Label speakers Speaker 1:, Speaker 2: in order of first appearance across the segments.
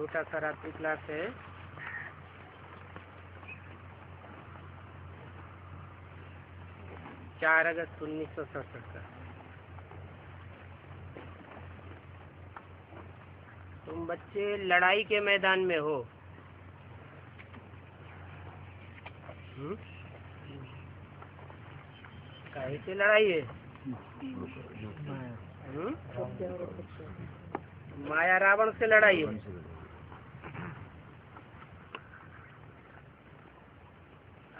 Speaker 1: छोटा सा रात्रि क्लास है। चार अगस्त 1967 का। तुम बच्चे लड़ाई के मैदान में हो। काहे से लड़ाई है? माया रावण से लड़ाई है।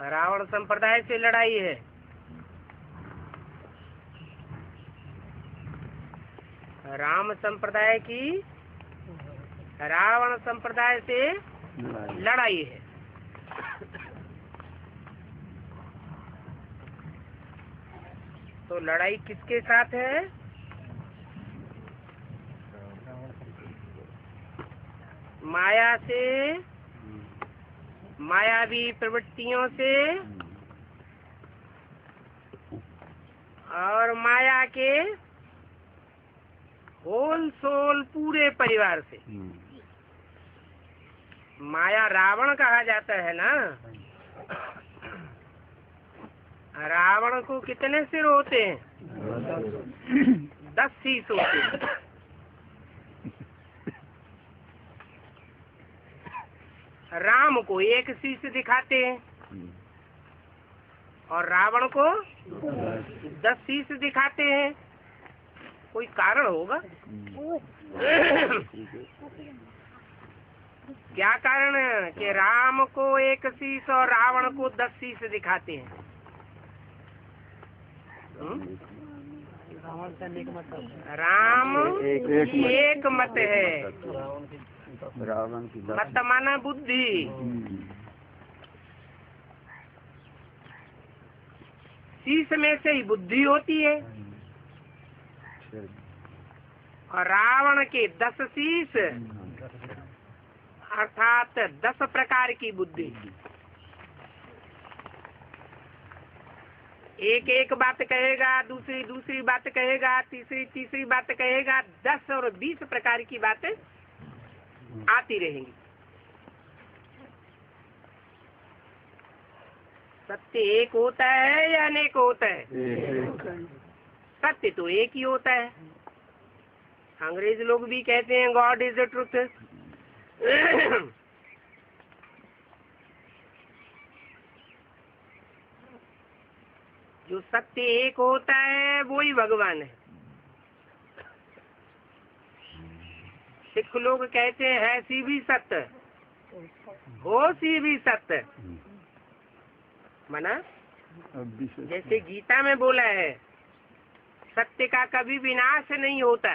Speaker 1: रावण संप्रदाय से लड़ाई है। राम संप्रदाय की रावण संप्रदाय से लड़ाई है। तो लड़ाई किसके साथ है? माया से, मायावी प्रवृत्तियों से और माया के होल सोल पूरे परिवार से। माया रावण कहा जाता है ना। रावण को कितने सिर होते हैं? 10 शीश होते हैं। राम को 1 शीश दिखाते हैं और रावण को 10 शीश दिखाते हैं। कोई कारण होगा? क्या कारण है कि राम को 1 शीश और रावण को 10 शीश दिखाते हैं? राम एक मत है। मत माना बुद्धि। शीश में से ही बुद्धि होती है और रावण के 10 शीश अर्थात 10 प्रकार की बुद्धि। एक बात कहेगा, दूसरी बात कहेगा, तीसरी बात कहेगा। 10 और 20 प्रकार की बातें आती रहेंगी। सत्य एक होता है या अनेक होता है? सत्य तो एक ही होता है। अंग्रेज लोग भी कहते हैं गॉड इज द ट्रुथ। जो सत्य एक होता है वो ही भगवान है। सिख लोग कहते हैं है सी भी सत्य, हो सी भी सत्य। मना जैसे गीता में बोला है सत्य का कभी विनाश नहीं होता।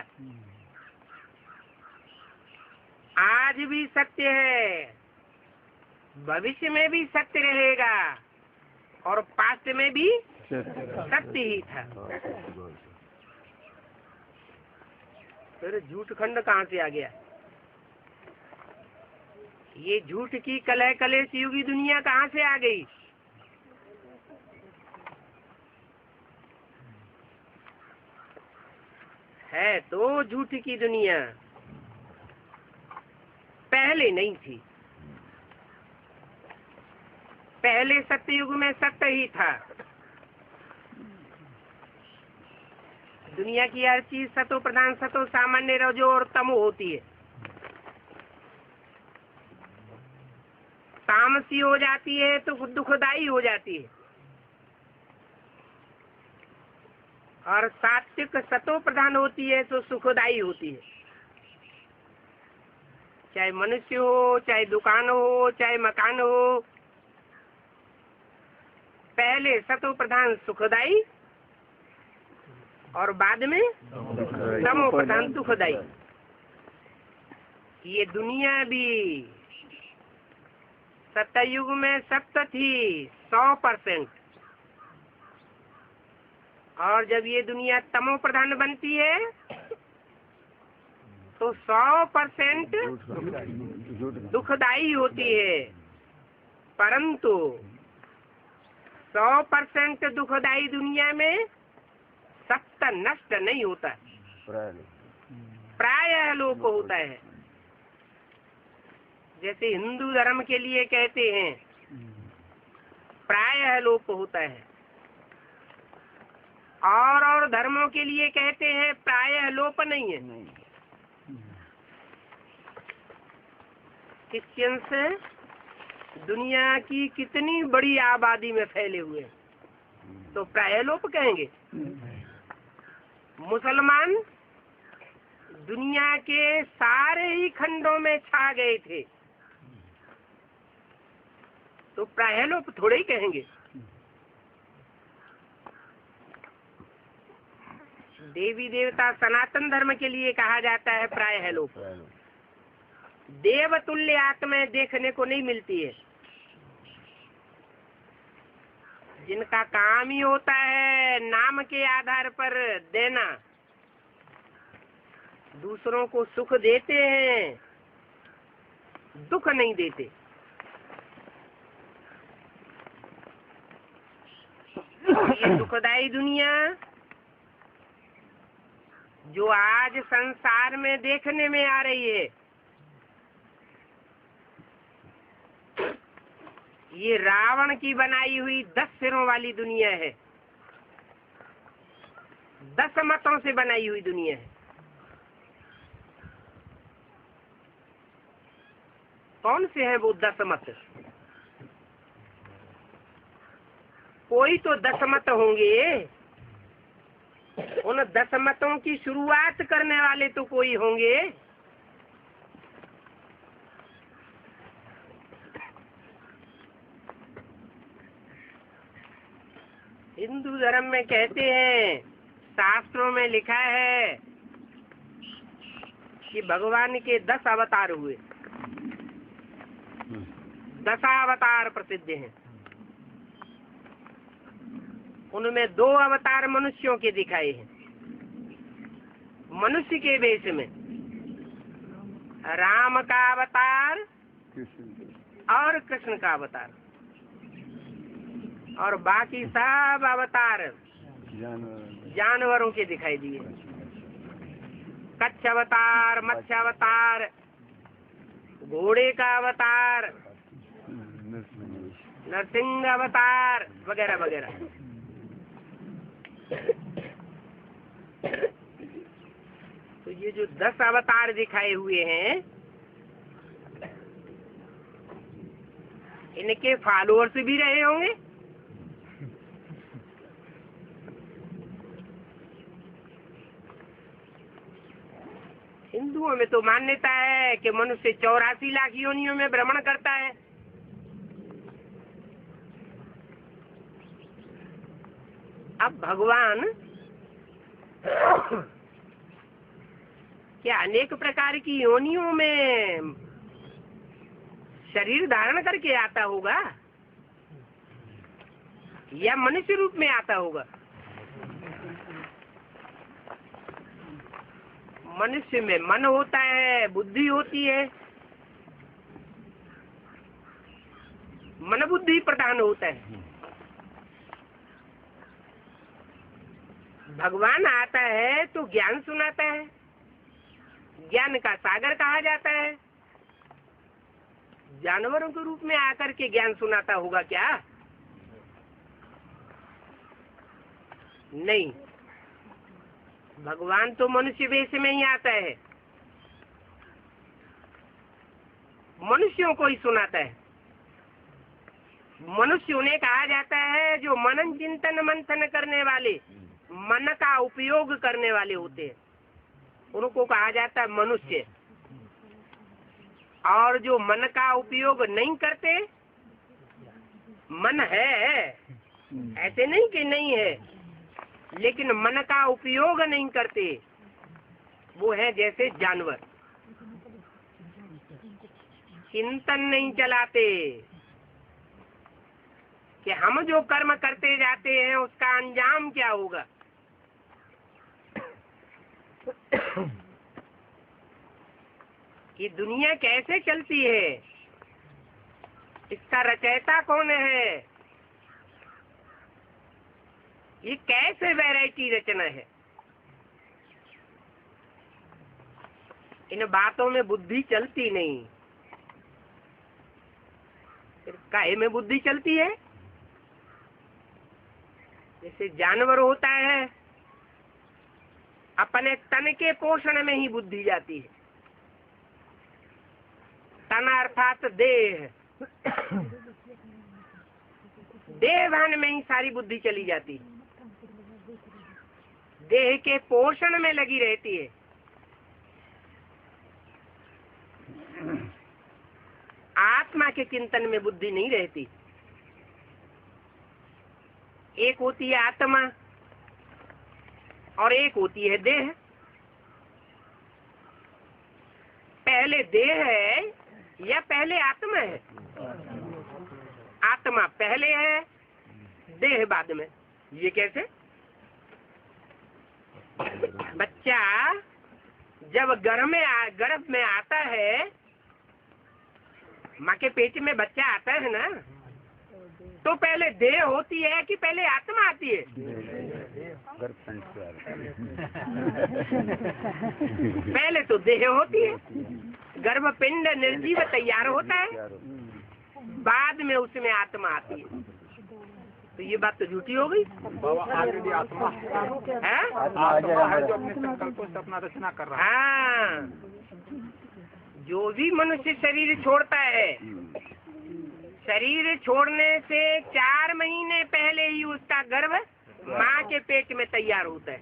Speaker 1: आज भी सत्य है, भविष्य में भी सत्य रहेगा और पास्ट में भी सत्य ही था। फिर झूठ खंड कहाँ से आ गया? ये झूठ की कलह कलेश युगी दुनिया कहाँ से आ गई? है तो झूठ की दुनिया, पहले नहीं थी। पहले सत्ययुग में सत्य ही था। दुनिया की हर चीज सतो प्रधान, सतो सामान्य, रजो और तमो होती है। तामसी हो जाती है तो दुखदाई हो जाती है और सात्विक सतो प्रधान होती है तो सुखदाई होती है। चाहे मनुष्य हो, चाहे दुकान हो, चाहे मकान हो, पहले सतो प्रधान सुखदाई और बाद में तमो प्रधान दुखदाई। ये दुनिया भी सत्ययुग में सत्य थी 100%, और जब ये दुनिया तमो प्रधान बनती है तो 100% दुखदाई होती है। परंतु 100% दुखदाई दुनिया में सत्य नष्ट नहीं होता, प्रायः लोप होता है। जैसे हिंदू धर्म के लिए कहते हैं प्रायः लोप होता है, और धर्मों के लिए कहते हैं प्रायः लोप नहीं है। क्रिश्चियंस दुनिया की कितनी बड़ी आबादी में फैले हुए, तो प्रायः लोप कहेंगे। मुसलमान दुनिया के सारे ही खंडों में छा गए थे, तो प्रायः लोप थोड़े ही कहेंगे। देवी देवता सनातन धर्म के लिए कहा जाता है प्रायः लोप। देवतुल्य आत्माएं देखने को नहीं मिलती है, जिनका काम ही होता है नाम के आधार पर देना, दूसरों को सुख देते हैं, दुख नहीं देते। ये दुखदाई दुनिया जो आज संसार में देखने में आ रही है, ये रावण की बनाई हुई 10 सिरों वाली दुनिया है, 10 मतों से बनाई हुई दुनिया है। कौन से हैं वो 10 मत? कोई तो 10 मत होंगे, उन 10 मतों की शुरुआत करने वाले तो कोई होंगे। हिंदू धर्म में कहते हैं, शास्त्रों में लिखा है कि भगवान के 10 अवतार हुए, 10 अवतार प्रसिद्ध हैं। उनमें 2 अवतार मनुष्यों के दिखाए हैं, मनुष्य के वेश में, राम का अवतार और कृष्ण का अवतार, और बाकी सब अवतार जानवरों के दिखाई दिए। कच्छ अवतार, मत्स्य अवतार, घोड़े का अवतार, नरसिंह अवतार वगैरह वगैरह। तो ये जो 10 अवतार दिखाए हुए हैं, इनके फॉलोअर्स भी रहे होंगे। हिंदुओं में तो मान्यता है कि मनुष्य 84 लाख योनियों में भ्रमण करता है। अब भगवान क्या अनेक प्रकार की योनियों में शरीर धारण करके आता होगा, या मनुष्य रूप में आता होगा? मनुष्य में मन होता है, बुद्धि होती है, मन बुद्धि प्रधान होता है। भगवान आता है तो ज्ञान सुनाता है, ज्ञान का सागर कहा जाता है। जानवरों के रूप में आकर के ज्ञान सुनाता होगा क्या? नहीं, भगवान तो मनुष्य वेश में ही आता है, मनुष्यों को ही सुनाता है। मनुष्य उन्हें कहा जाता है जो मनन चिंतन मंथन करने वाले, मन का उपयोग करने वाले होते हैं, उनको कहा जाता है मनुष्य। और जो मन का उपयोग नहीं करते, मन है, ऐसे नहीं कि नहीं है, लेकिन मन का उपयोग नहीं करते, वो है जैसे जानवर। चिंतन नहीं चलाते कि हम जो कर्म करते जाते हैं उसका अंजाम क्या होगा। ये दुनिया कैसे चलती है, इसका रचयिता कौन है, ये कैसे वैरायटी रचना है, इन बातों में बुद्धि चलती नहीं। फिर काहे में बुद्धि चलती है? जैसे जानवर होता है, अपने तन के पोषण में ही बुद्धि जाती है। तन अर्थात देह, देहभान में ही सारी बुद्धि चली जाती है, देह के पोषण में लगी रहती है। आत्मा के चिंतन में बुद्धि नहीं रहती। एक होती है आत्मा और एक होती है देह। पहले देह है या पहले आत्मा है? आत्मा पहले है, देह बाद में। ये कैसे? बच्चा जब गर्भ में आता है, माँ के पेट में बच्चा आता है ना, तो पहले देह होती है कि पहले आत्मा आती है? पहले तो देह होती है, गर्भपिंड निर्जीव तैयार होता है, बाद में उसमें आत्मा आती है। तो ये बात तो झूठी हो गई।
Speaker 2: आत्मा है जो अपने संकल्पों से अपना रचना कर रहा है।
Speaker 1: हाँ, जो भी मनुष्य शरीर छोड़ता है, शरीर छोड़ने से 4 महीने पहले ही उसका गर्भ माँ के पेट में तैयार होता है।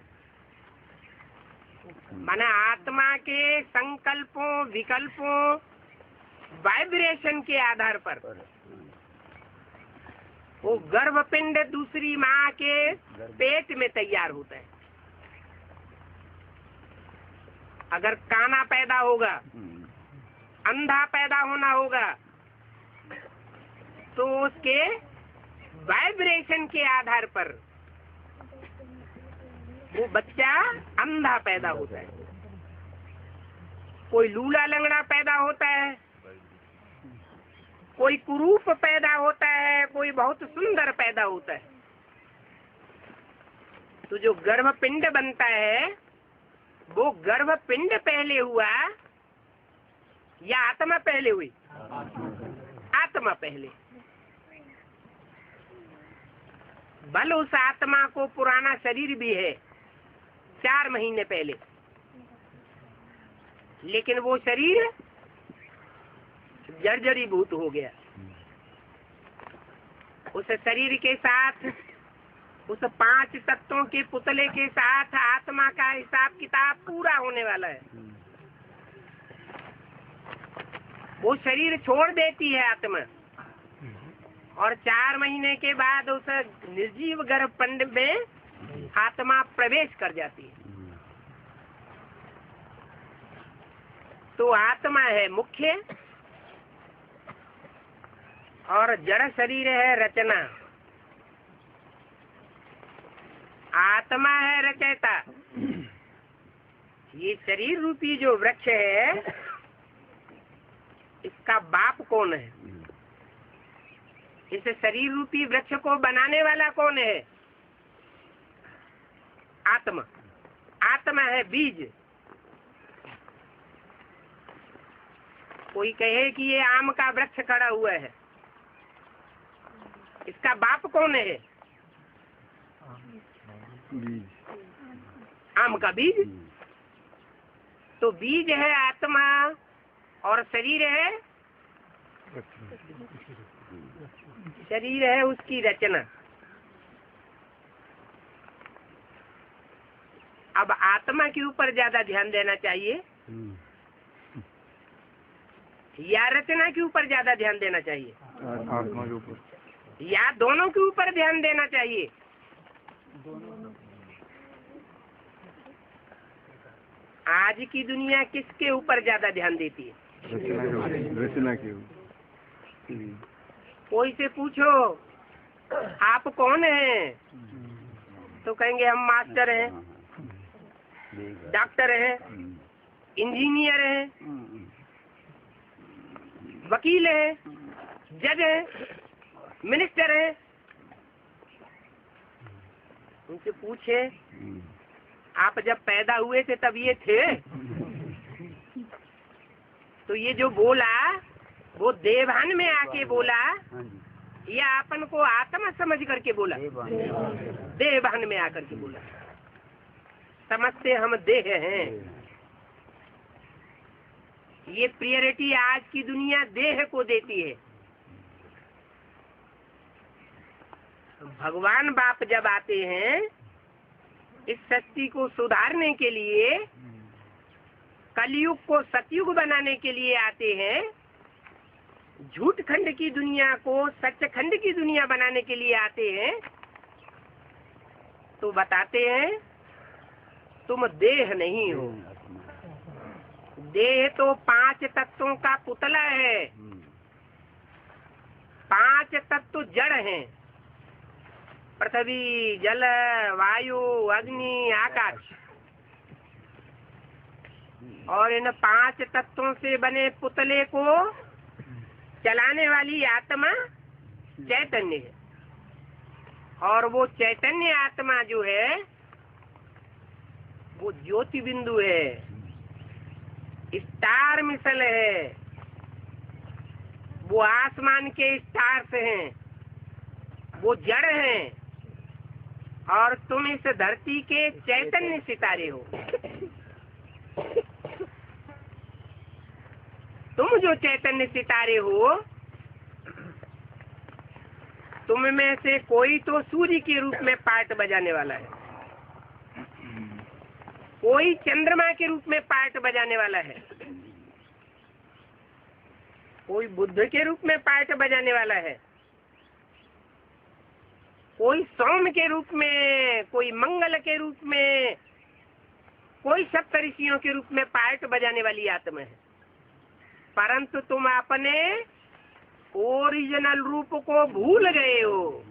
Speaker 1: माना आत्मा के संकल्पों, विकल्पों, वाइब्रेशन के आधार पर वो गर्भपिंड दूसरी माँ के पेट में तैयार होता है। अगर काना पैदा होगा, अंधा पैदा होना होगा, तो उसके वाइब्रेशन के आधार पर वो बच्चा अंधा पैदा होता है। कोई लूला लंगड़ा पैदा होता है, कोई कुरूप पैदा होता है, कोई बहुत सुंदर पैदा होता है। तो जो गर्भपिंड बनता है, वो गर्भपिंड पहले हुआ या आत्मा पहले हुई? आत्मा पहले। बल उस आत्मा को पुराना शरीर भी है 4 महीने पहले, लेकिन वो शरीर जर्जरीभूत हो गया। उस शरीर के साथ, उस 5 तत्वों के पुतले के साथ आत्मा का हिसाब किताब पूरा होने वाला है। वो शरीर छोड़ देती है आत्मा, और 4 महीने के बाद उस निर्जीव गर्भपिंड में आत्मा प्रवेश कर जाती है। तो आत्मा है मुख्य और जड़ शरीर है रचना। आत्मा है रचयिता। ये शरीर रूपी जो वृक्ष है, इसका बाप कौन है? इस शरीर रूपी वृक्ष को बनाने वाला कौन है? आत्मा। आत्मा है बीज। कोई कहे कि ये आम का वृक्ष खड़ा हुआ है, इसका बाप कौन है? आम का बीज। तो बीज है आत्मा और शरीर है उसकी रचना। अब आत्मा के ऊपर ज्यादा ध्यान देना चाहिए या रचना के ऊपर ज्यादा ध्यान देना चाहिए?
Speaker 2: आत्मा के ऊपर
Speaker 1: या दोनों के ऊपर ध्यान देना चाहिए? आज की दुनिया किसके ऊपर ज्यादा ध्यान देती है?
Speaker 2: रचना के ऊपर।
Speaker 1: कोई से पूछो आप कौन हैं, तो कहेंगे हम मास्टर हैं, डॉक्टर हैं, इंजीनियर हैं, वकील हैं, जज हैं, मिनिस्टर हैं। उनसे पूछे आप जब पैदा हुए थे तब ये थे? तो ये जो बोला वो देवभान में आके बोला
Speaker 3: हाँ जी,
Speaker 1: या अपन को आत्मा समझ करके बोला? देहभान में आकर के बोला। समझते हम देह हैं। ये प्रियरिटी आज की दुनिया देह को देती है। भगवान बाप जब आते हैं इस सृष्टि को सुधारने के लिए, कलयुग को सतयुग बनाने के लिए आते हैं, झूठ खंड की दुनिया को सच खंड की दुनिया बनाने के लिए आते हैं, तो बताते हैं तुम देह नहीं हो। देह तो 5 तत्वों का पुतला है। 5 तत्व जड़ हैं, पृथ्वी, जल, वायु, अग्नि, आकाश। और इन 5 तत्वों से बने पुतले को चलाने वाली आत्मा चैतन्य है। और वो चैतन्य आत्मा जो है वो ज्योति बिंदु है, स्टार मिसल है, वो आसमान के स्टार्स हैं, वो जड़ हैं, और तुम इस धरती के चैतन्य सितारे हो। तुम जो चैतन्य सितारे हो, तुम में से कोई तो सूर्य के रूप में पार्ट बजाने वाला है, कोई चंद्रमा के रूप में पार्ट बजाने वाला है, कोई बुध के रूप में पार्ट बजाने वाला है, कोई सोम के रूप में, कोई मंगल के रूप में, कोई सप्तऋषियों के रूप में पार्ट बजाने वाली आत्मा है। परंतु तुम अपने ओरिजिनल रूप को भूल गए हो।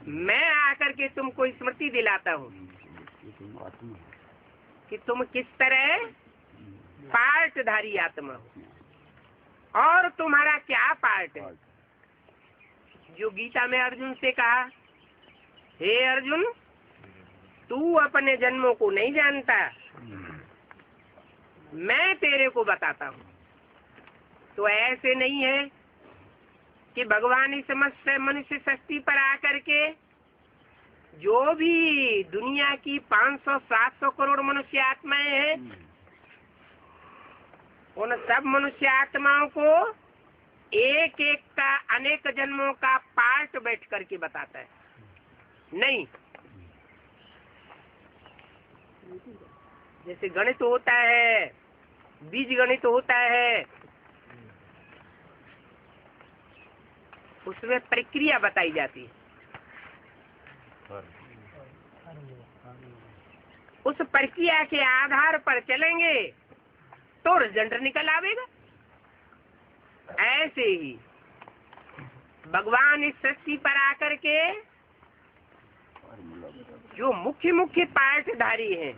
Speaker 1: मैं आकर के तुमको स्मृति दिलाता हूँ कि तुम किस तरह पार्टधारी आत्मा हो और तुम्हारा क्या पार्ट है। जो गीता में अर्जुन से कहा, हे अर्जुन, तू अपने जन्मों को नहीं जानता, मैं तेरे को बताता हूँ। तो ऐसे नहीं है कि भगवान इस मनुष्य सृष्टि पर आकर के जो भी दुनिया की 500-700 करोड़ मनुष्य आत्माएं हैं, उन सब मनुष्य आत्माओं को एक एक का अनेक जन्मों का पार्ट बैठ करके बताता है। नहीं, जैसे गणित होता है, बीज गणित होता है, उसमें प्रक्रिया बताई जाती है। उस प्रक्रिया के आधार पर चलेंगे तो रिजल्ट निकल आवेगा। ऐसे ही भगवान इस सृष्टि पर आकर के जो मुख्य मुख्य पार्टधारी हैं,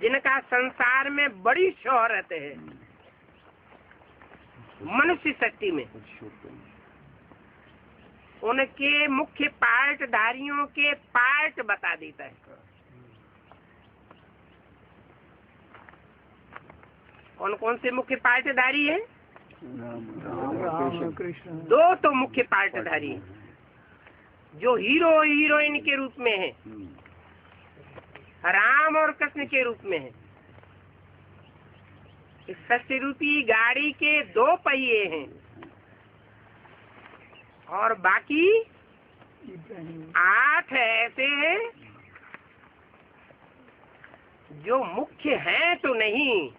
Speaker 1: जिनका संसार में बड़ी शोहरत है मनुष्य सृष्टि में, उनके मुख्य पार्टधारियों के पार्ट बता देता है। कौन कौन से मुख्य पार्टधारी है? दो तो मुख्य पार्टधारी हैं जो हीरो हीरोइन के रूप में है, राम और कृष्ण के रूप में है। इस सृष्टि रूपी गाड़ी के 2 पहिए हैं और बाकी 8 ऐसे हैं जो मुख्य हैं तो नहीं,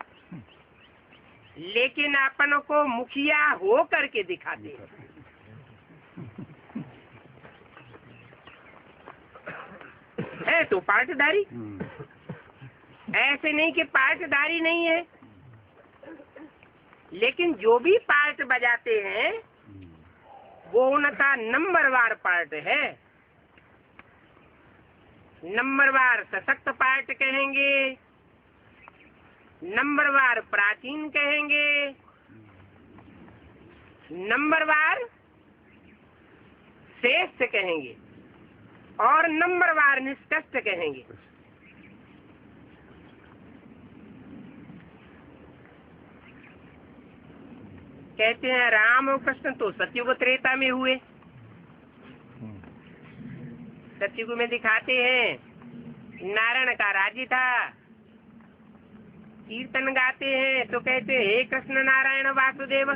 Speaker 1: लेकिन अपन को मुखिया हो करके दिखाते है तो पार्टधारी। ऐसे नहीं कि पार्टधारी नहीं है, लेकिन जो भी पार्ट बजाते हैं वो उनका नंबरवार पार्ट है। नंबरवार सशक्त पार्ट कहेंगे, नंबरवार प्राचीन कहेंगे, नंबरवार श्रेष्ठ कहेंगे और नंबरवार निष्कष्ट कहेंगे। कहते हैं राम और कृष्ण तो सतयुग त्रेता में हुए। सतयुग में दिखाते हैं नारायण का राज्य था। कीर्तन गाते हैं तो कहते हैं हे कृष्ण नारायण वासुदेव,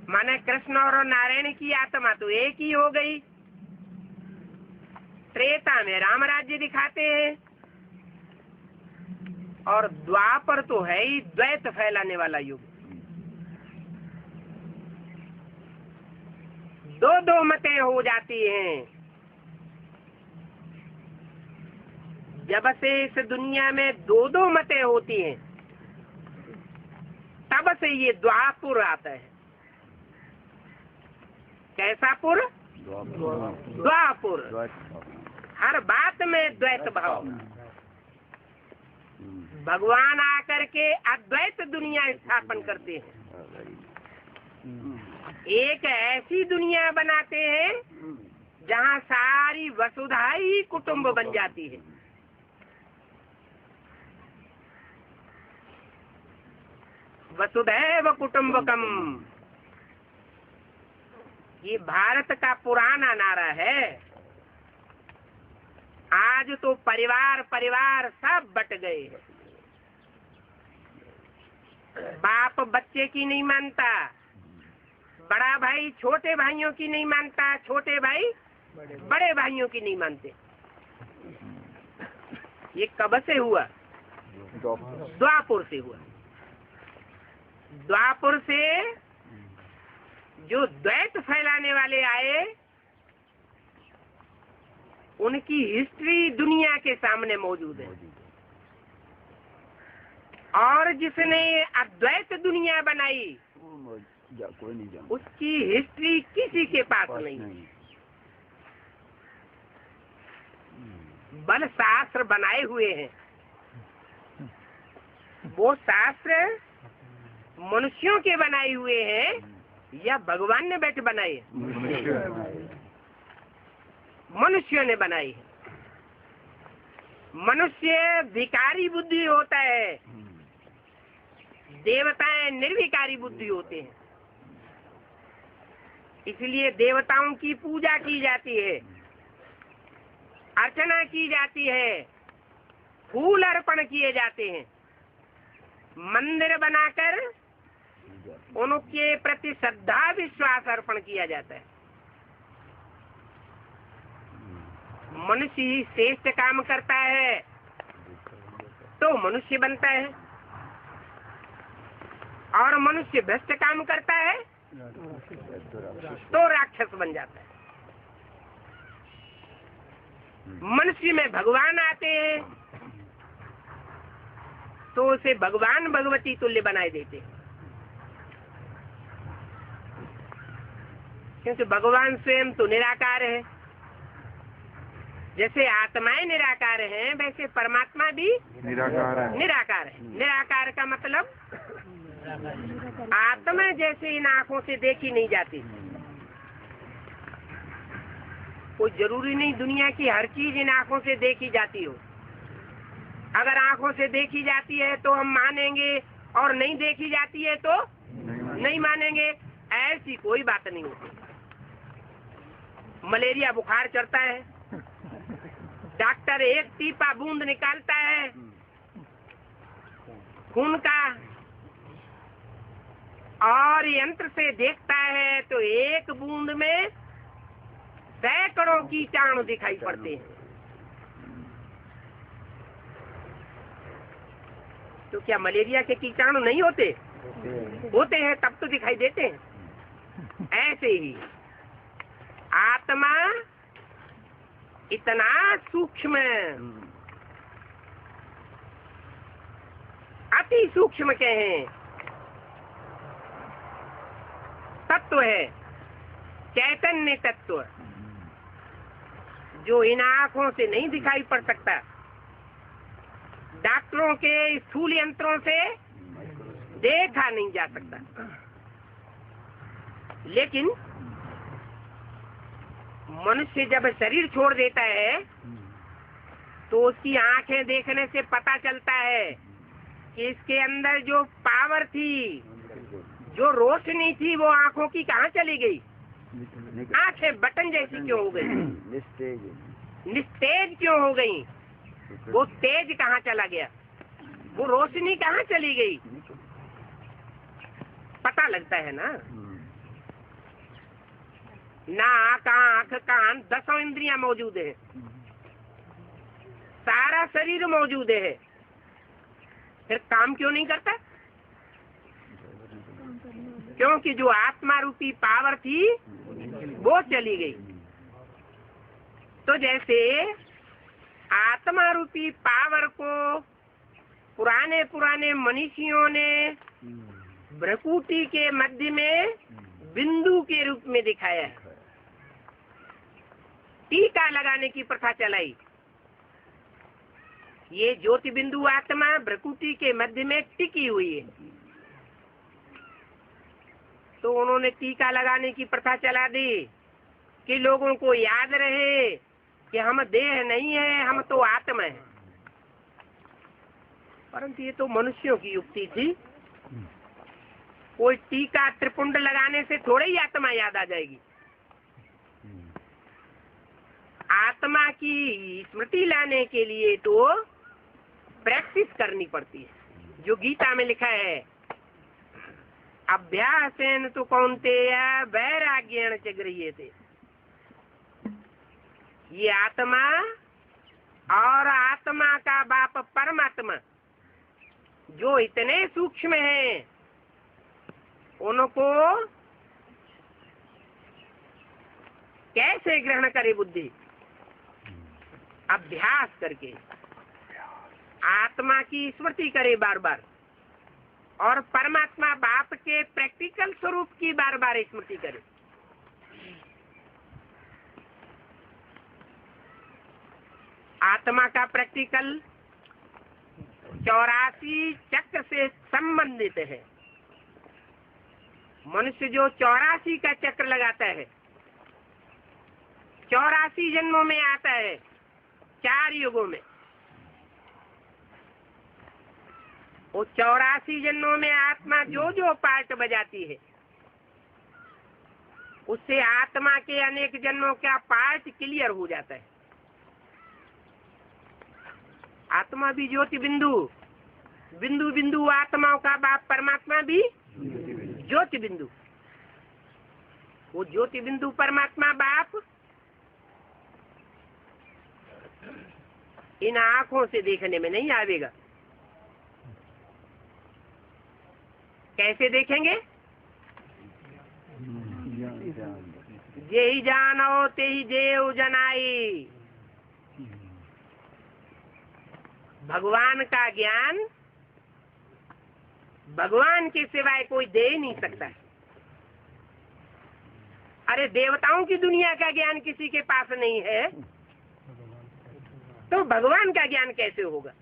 Speaker 1: माने कृष्ण और नारायण की आत्मा तो एक ही हो गई। त्रेता में राम राज्य दिखाते हैं और द्वापर तो है ही द्वैत फैलाने वाला युग। दो दो मतें हो जाती हैं। जब से इस दुनिया में दो दो मतें होती हैं तब से ये द्वापुर आता है। कैसा पुर? द्वापुर। हर बात में द्वैत भाव। भगवान आकर के अद्वैत दुनिया स्थापन करते हैं। एक ऐसी दुनिया बनाते हैं जहाँ सारी वसुधा ही कुटुंब बन जाती है। वसुधैव कुटुंबकम, ये भारत का पुराना नारा है। आज तो परिवार परिवार सब बट गए। बाप बच्चे की नहीं मानता, बड़ा भाई छोटे भाइयों की नहीं मानता, छोटे भाई बड़े भाइयों की नहीं मानते। ये कब से हुआ? द्वापुर से हुआ। द्वापुर से जो द्वैत फैलाने वाले आए उनकी हिस्ट्री दुनिया के सामने मौजूद है। और जिसने अद्वैत दुनिया बनाई उसकी हिस्ट्री किसी के पास नहीं। बल शास्त्र बनाए हुए हैं, वो शास्त्र मनुष्यों के बनाए हुए हैं या भगवान ने बैठ बनाए? मनुष्यों ने बनाई है। मनुष्य विकारी बुद्धि होता है, देवताएं निर्विकारी बुद्धि होते हैं। इसलिए देवताओं की पूजा की जाती है, अर्चना की जाती है, फूल अर्पण किए जाते हैं, मंदिर बनाकर उनके प्रति श्रद्धा विश्वास अर्पण किया जाता है। मनुष्य ही श्रेष्ठ काम करता है तो मनुष्य बनता है, और मनुष्य भ्रष्ट काम करता है तो राक्षस बन जाता है। मनुष्य में भगवान आते हैं तो उसे भगवान भगवती तुल्य बनाए देते हैं, क्योंकि भगवान स्वयं तो निराकार है। जैसे आत्माएं निराकार हैं वैसे परमात्मा भी निराकार है। निराकार का मतलब आत्मा जैसे इन आँखों से देखी नहीं जाती। कोई जरूरी नहीं दुनिया की हर चीज इन आँखों से देखी जाती हो। अगर आँखों से देखी जाती है तो हम मानेंगे और नहीं देखी जाती है तो नहीं मानेंगे। ऐसी कोई बात नहीं होती। मलेरिया बुखार चढ़ता है, डॉक्टर एक टीपा बूंद निकालता है खून का और यंत्र से देखता है तो एक बूंद में सैकड़ों कीटाणु दिखाई पड़ते हैं। तो क्या मलेरिया के कीटाणु नहीं होते? होते हैं, तब तो दिखाई देते हैं। ऐसे ही आत्मा इतना सूक्ष्म, अति सूक्ष्म कहें तत्व है, चैतन्य तत्व, जो इन आँखों से नहीं दिखाई पड़ सकता। डॉक्टरों के स्थूल यंत्रों से देखा नहीं जा सकता। लेकिन मनुष्य जब शरीर छोड़ देता है तो उसकी आंखें देखने से पता चलता है कि इसके अंदर जो पावर थी जो रोशनी थी वो आंखों की कहाँ चली गई? आंखें बटन जैसी क्यों हो गई? निस्तेज क्यों हो गई? वो तेज कहाँ चला गया? वो रोशनी कहाँ चली गई? पता लगता है ना। नाक, आंख, कान, 10 इंद्रियां मौजूद है, सारा शरीर मौजूद है, फिर काम क्यों नहीं करता? क्योंकि जो आत्मा रूपी पावर थी वो चली गई। तो जैसे आत्मा रूपी पावर को पुराने पुराने मनीषियों ने भ्रकुटी के मध्य में बिंदु के रूप में दिखाया है, टीका लगाने की प्रथा चलाई। ये ज्योति बिंदु आत्मा भ्रकुटी के मध्य में टिकी हुई है, तो उन्होंने टीका लगाने की प्रथा चला दी कि लोगों को याद रहे कि हम देह नहीं है, हम तो आत्मा है। परंतु ये तो मनुष्यों की युक्ति थी। कोई टीका त्रिपुंड लगाने से थोड़े ही आत्मा याद आ जाएगी। आत्मा की स्मृति लाने के लिए तो प्रैक्टिस करनी पड़ती है। जो गीता में लिखा है, अभ्यासेन तो कौन्तेय वैराग्येण च गृह्यते। ये आत्मा और आत्मा का बाप परमात्मा जो इतने सूक्ष्म हैं, उनको कैसे ग्रहण करे बुद्धि? अभ्यास करके आत्मा की स्मृति करे बार बार, और परमात्मा बाप के प्रैक्टिकल स्वरूप की बार बार स्मृति करे। आत्मा का प्रैक्टिकल 84 चक्र से संबंधित है। मनुष्य जो 84 का चक्र लगाता है, 84 जन्मों में आता है, 4 युगों में। वो 84 जन्मों में आत्मा जो जो पार्ट बजाती है, उससे आत्मा के अनेक जन्मों का पार्ट क्लियर हो जाता है। आत्मा भी ज्योति बिंदु, बिंदु बिंदु आत्माओं का बाप परमात्मा भी ज्योति बिंदु। वो ज्योति बिंदु परमात्मा बाप इन आंखों से देखने में नहीं आवेगा। कैसे देखेंगे? जे ही जानो ते ही देव जनाई। भगवान का ज्ञान भगवान के सिवाय कोई दे ही नहीं सकता। अरे देवताओं की दुनिया का ज्ञान किसी के पास नहीं है, तो भगवान का ज्ञान कैसे होगा?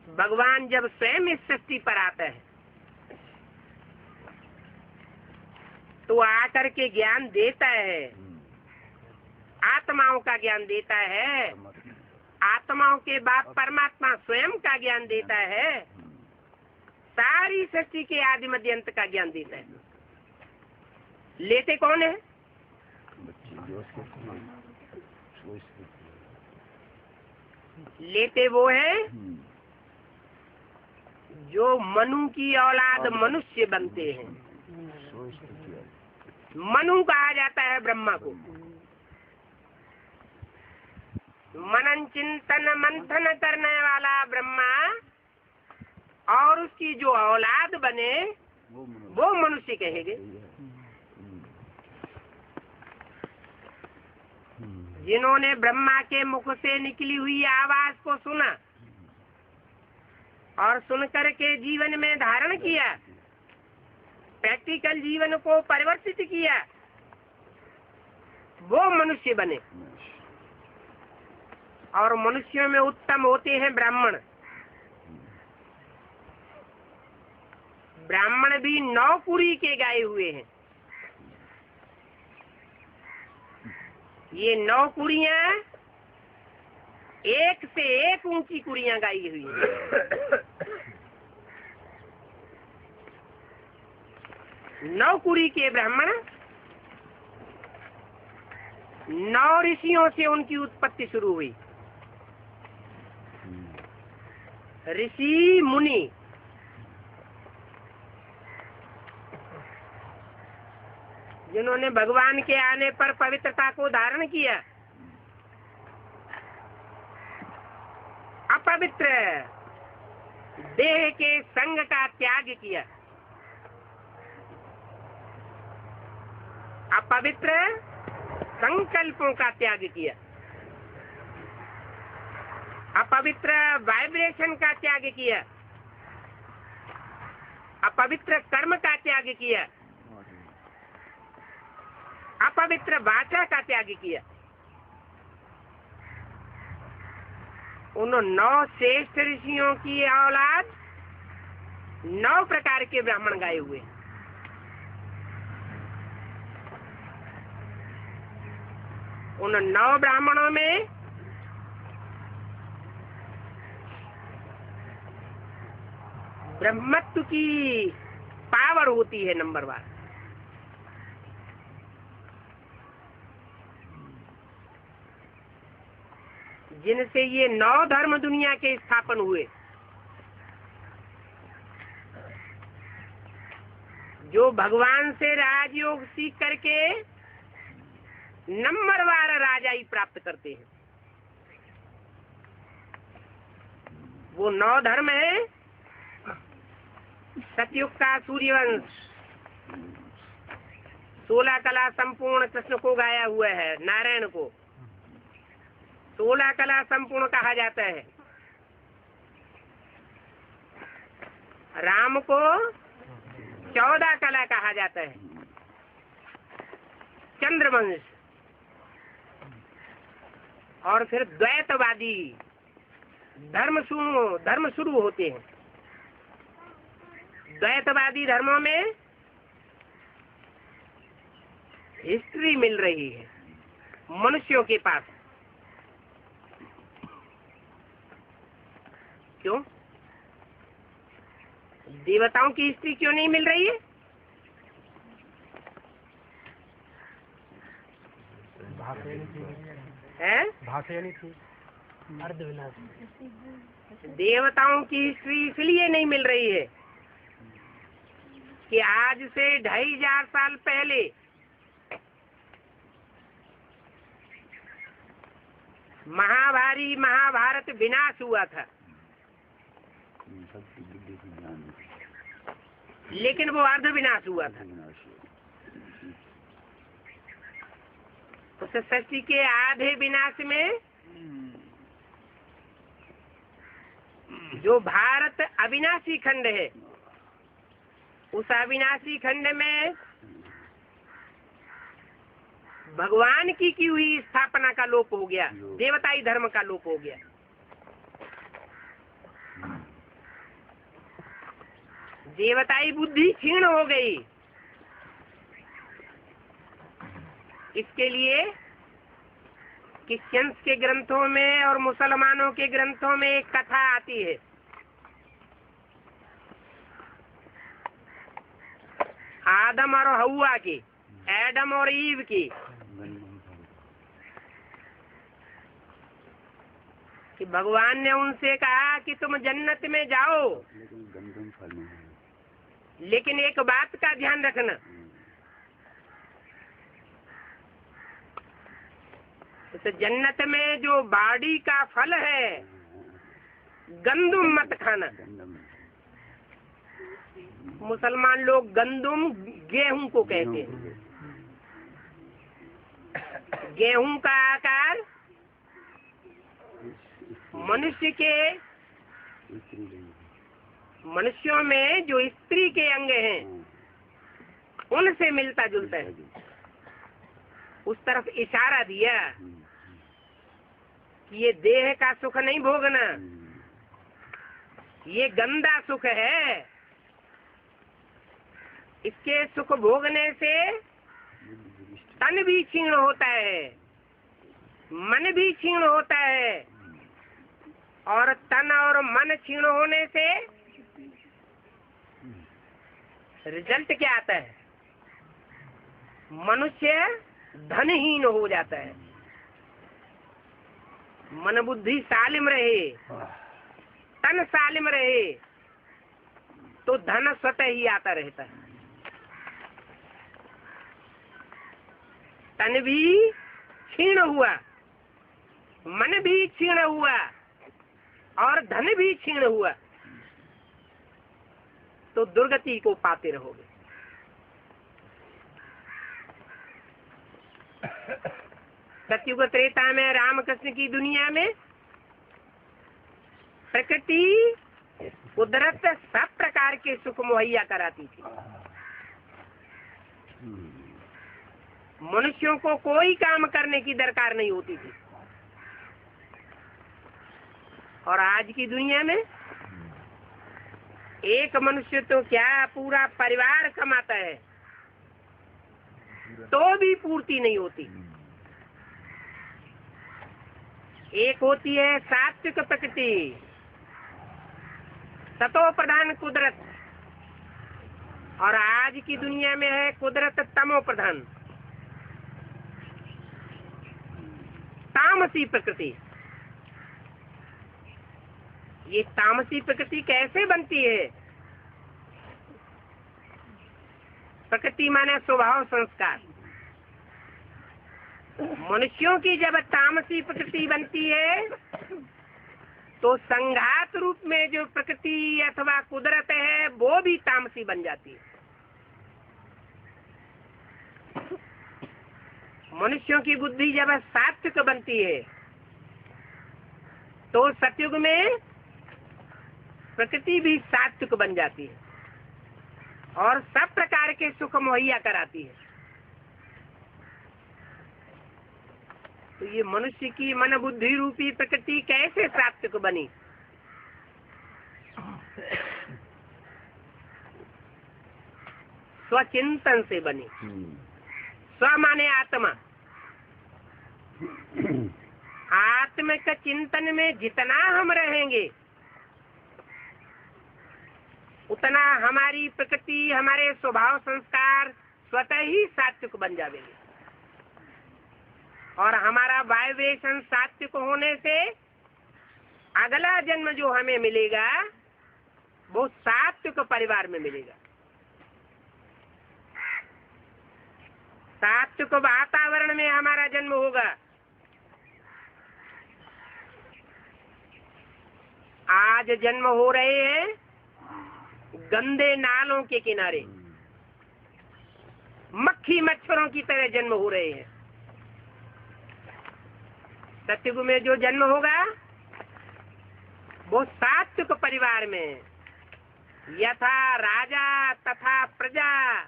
Speaker 1: भगवान जब स्वयं इस सृष्टि पर आता है तो आकर के ज्ञान देता है, आत्माओं का ज्ञान देता है, आत्माओं के बाप परमात्मा स्वयं का ज्ञान देता है, सारी सृष्टि के आदि मध्य अंत का ज्ञान देता है। लेते कौन है? लेते वो है जो मनु की औलाद मनुष्य बनते हैं। मनु कहा जाता है ब्रह्मा को। मनन चिंतन मंथन करने वाला ब्रह्मा और उसकी जो औलाद बने वो मनुष्य कहेंगे। जिन्होंने ब्रह्मा के मुख से निकली हुई आवाज को सुना और सुनकर के जीवन में धारण किया, प्रैक्टिकल जीवन को परिवर्तित किया, वो मनुष्य बने। और मनुष्यों में उत्तम होते हैं ब्राह्मण। ब्राह्मण भी 9 कुरी के गाए हुए हैं। ये 9 कुरियां एक से एक ऊंची कुरियां गाई हुई हैं। 9 कुड़ी के ब्राह्मण, 9 ऋषियों से उनकी उत्पत्ति शुरू हुई। ऋषि मुनि, जिन्होंने भगवान के आने पर पवित्रता को धारण किया। अपवित्र देह के संग का त्याग किया। अपवित्र संकल्पों का त्याग किया। अपवित्र वाइब्रेशन का त्याग किया। अपवित्र कर्म का त्याग किया। अपवित्र वाचा का त्याग किया। उन 9 श्रेष्ठ ऋषियों की औलाद 9 प्रकार के ब्राह्मण गाए हुए। उन 9 ब्राह्मणों में ब्रह्मत्व की पावर होती है नंबर 1। जिनसे ये 9 धर्म दुनिया के स्थापन हुए। जो भगवान से राजयोग सीख करके नंबरवार राजाई प्राप्त करते हैं, वो 9 धर्म है। सतयुग का सूर्यवंश 16 कला संपूर्ण कृष्ण को गाया हुआ है। नारायण को 16 कला संपूर्ण कहा जाता है। राम को 14 कला कहा जाता है। चंद्रवंश, और फिर द्वैतवादी धर्म शुरू होते हैं। द्वैतवादी धर्मों में हिस्ट्री मिल रही है मनुष्यों के पास। क्यों? देवताओं की हिस्ट्री क्यों नहीं मिल रही है?
Speaker 2: भाषा नहीं थी।
Speaker 1: देवताओं की हिस्ट्री इसलिए नहीं मिल रही है कि आज से 2500 साल पहले महाभारी महाभारत विनाश हुआ था, लेकिन वो अर्ध विनाश हुआ था। उस सृष्टि के आधे विनाश में जो भारत अविनाशी खंड है, उस अविनाशी खंड में भगवान की हुई स्थापना का लोप हो गया, देवताई धर्म का लोप हो गया। देवताई बुद्धि क्षीण हो गई। इसके लिए क्रिश्चियंस के ग्रंथों में और मुसलमानों के ग्रंथों में एक कथा आती है। आदम और हव्वा की, एडम और ईव की, कि भगवान ने उनसे कहा कि तुम जन्नत में जाओ, लेकिन एक बात का ध्यान रखना, तो जन्नत में जो बाड़ी का फल है गंदुम मत खाना। मुसलमान लोग गंदुम गेहूं को कहते हैं। गेहूं का आकार मनुष्यों में जो स्त्री के अंग हैं उनसे मिलता जुलता है। उस तरफ इशारा दिया कि ये देह का सुख नहीं भोगना, ये गंदा सुख है। इसके सुख भोगने से तन भी क्षीण होता है, मन भी क्षीण होता है, और तन और मन क्षीण होने से रिजल्ट क्या आता है? मनुष्य धनहीन हो जाता है। मन बुद्धि सालिम रहे, तन सालिम रहे, तो धन स्वतः ही आता रहता है। तन भी क्षीण हुआ, मन भी क्षीण हुआ और धन भी क्षीण हुआ, तो दुर्गति को पाते रहोगे। सतयुग त्रेता में रामकृष्ण की दुनिया में प्रकृति कुदरत सब प्रकार के सुख मुहैया कराती थी। मनुष्यों को कोई काम करने की दरकार नहीं होती थी। और आज की दुनिया में एक मनुष्य तो क्या पूरा परिवार कमाता है तो भी पूर्ति नहीं होती। एक होती है सात्विक प्रकृति, सतो प्रधान कुदरत, और आज की दुनिया में है कुदरत तमो प्रधान, तामसी प्रकृति। ये तामसी प्रकृति कैसे बनती है? प्रकृति माने स्वभाव संस्कार। मनुष्यों की जब तामसी प्रकृति बनती है तो संघात रूप में जो प्रकृति अथवा कुदरत है वो भी तामसी बन जाती है। मनुष्यों की बुद्धि जब सात्विक बनती है तो सतयुग में प्रकृति भी सात्विक बन जाती है और सब प्रकार के सुख मुहैया कराती है। तो ये मनुष्य की मन बुद्धि रूपी प्रकृति कैसे सात्विक बनी? स्वचिंतन से बनी। स्व माने आत्मा। आत्मिक चिंतन में जितना हम रहेंगे उतना हमारी प्रकृति, हमारे स्वभाव संस्कार स्वतः ही सात्विक बन जाएंगे। और हमारा वाइब्रेशन सात्विक होने से अगला जन्म जो हमें मिलेगा वो सात्विक परिवार में मिलेगा। सात्विक वातावरण में हमारा जन्म होगा। आज जन्म हो रहे हैं गंदे नालों के किनारे, मक्खी मच्छरों की तरह जन्म हो रहे हैं। सतयुग में जो जन्म होगा वो सात्विक परिवार में, यथा राजा तथा प्रजा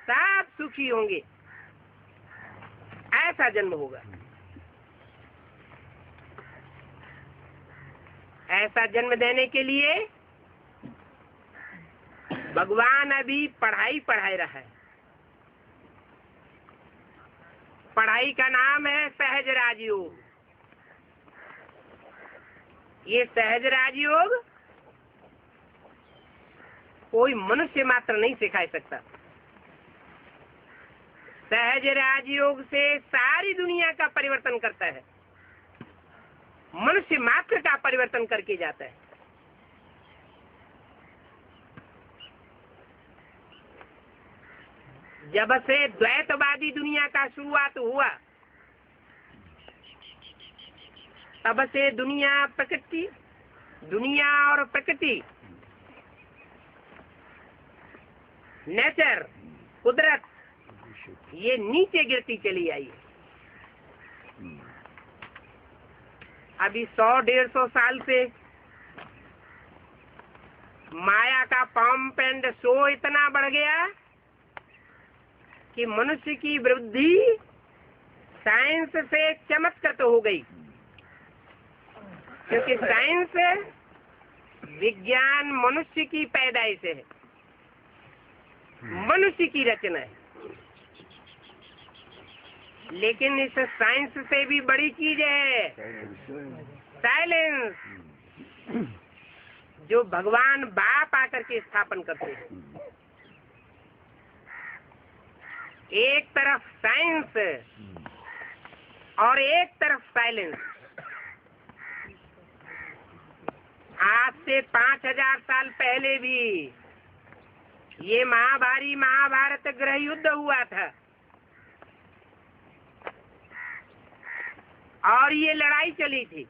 Speaker 1: सब सुखी होंगे, ऐसा जन्म होगा। ऐसा जन्म देने के लिए भगवान अभी पढ़ाई पढ़ाई रहा है। पढ़ाई का नाम है सहज राजयोग। ये सहज राजयोग कोई मनुष्य मात्र नहीं सिखा सकता। सहज राजयोग से सारी दुनिया का परिवर्तन करता है, मनुष्य मात्र का परिवर्तन करके जाता है। जब से द्वैतवादी दुनिया का शुरुआत हुआ तब से दुनिया और प्रकृति, नेचर, कुदरत, ये नीचे गिरती चली आई। अभी 100-150 साल से माया का पंप एंड शो इतना बढ़ गया कि मनुष्य की वृद्धि साइंस से चमत्कृत हो गई। क्योंकि साइंस विज्ञान मनुष्य की पैदाइश है, मनुष्य की रचना है। लेकिन इस साइंस से भी बड़ी चीज है साइलेंस, जो भगवान बाप आकर के स्थापन करते हैं। एक तरफ साइंस और एक तरफ साइलेंस। आज से 5000 साल पहले भी ये महाभारत गृह युद्ध हुआ था और ये लड़ाई चली थी,